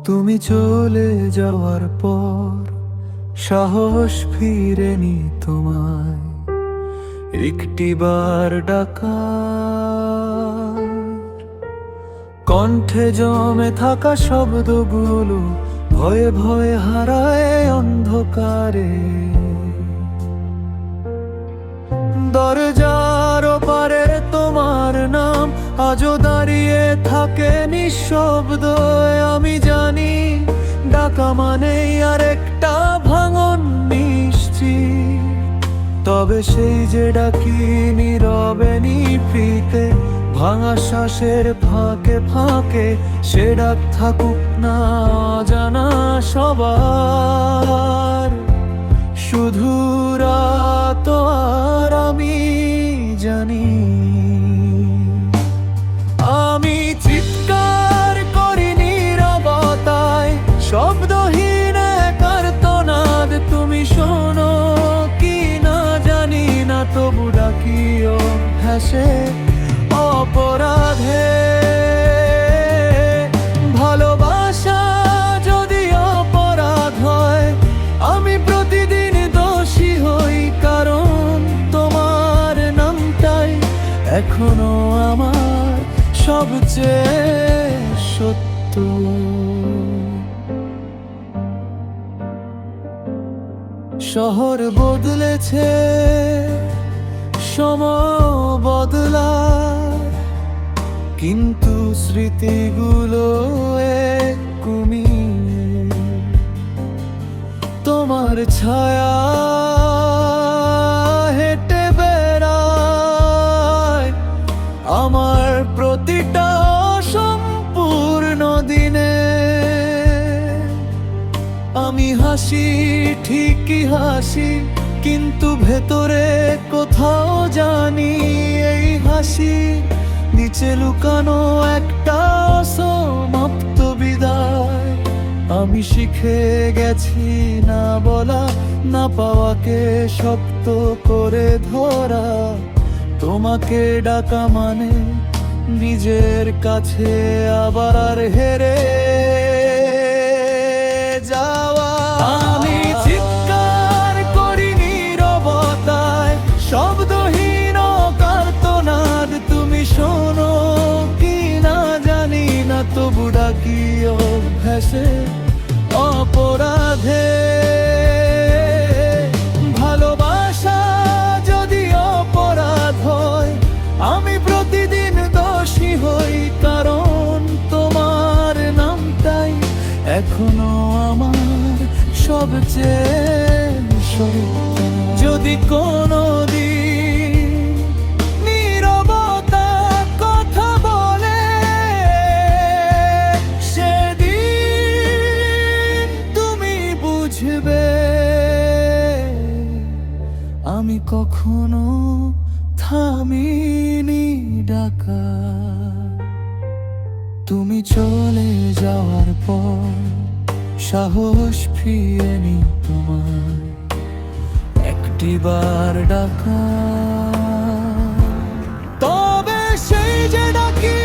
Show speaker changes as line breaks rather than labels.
তুমি চলে যাওয়ার পর সাহস ফিরেনি তোমায় একটিবার ডাকা। কণ্ঠে জমে থাকা শব্দগুলো ভয়ে ভয়ে হারায় অন্ধকারে। দরজার ওপারে তোমার নাম আজও দাঁড়িয়ে থাকে নিঃশব্দ। আমি জানি ডাকা মানেই আরেকটা ভাঙন নিশ্চিত। তবে সেই যে ডাকি নীরবে নিভৃতে, ভাঙা শ্বাসের ফাঁকে ফাঁকে, সে ডাক থাকুক না জানা সবার। শুধু রাত আর আমি জানি। আমি চিৎকার করি নীরবতায়, শব্দহীন এক আর্তনাদ। তুমি শোনো কি না জানি না, তবু ডাকিও হাসে অপরাধে। ভালোবাসা যদি অপরাধ হয়, আমি প্রতিদিন দোষী হই, কারণ তোমার নামটাই এখনো আমার সবচেয়ে সত্য। শহর বদলেছে, সময় বদলায়, কিন্তু স্মৃতিগুলো একই। তোমার ছায়া হেঁটে বেড়ায় আমার প্রতিটা সম্পূর্ণ দিনে। আমি হাসি, ঠিকই হাসি, কিন্তু ভেতরে কোথাও জানি এই হাসি নিচে লুকানো একটা সমাপ্ত বিদায়। আমি শিখে গেছি না বলা, না পাওয়াকে শক্ত করে ধরা। তোমাকে ডাকা মানে নিজের কাছে আবার হেরে যাওয়া। আমি চিৎকার করি নীরবতায়, শব্দহীন আর্তনাদ। তুমি শোনো কি না জানি না, তবু ডাকিও ভেসে অপরাধে। ভালোবাসা যদি অপরাধ হয়, আমি প্রতিদিন দোষী হই, কারণ তোমার নামটাই এখনো আমার সবচেয়ে সত্য। যদি কোনো দিন নীরবতা কথা বলে, সেদিন তুমি বুঝবে আমি কখনো থামিনি ডাকা। তুমি চলে যাওয়ার পর সাহস ফিরেনি তোমার একটিবার ডাকা। তবে সেই যে ডাকি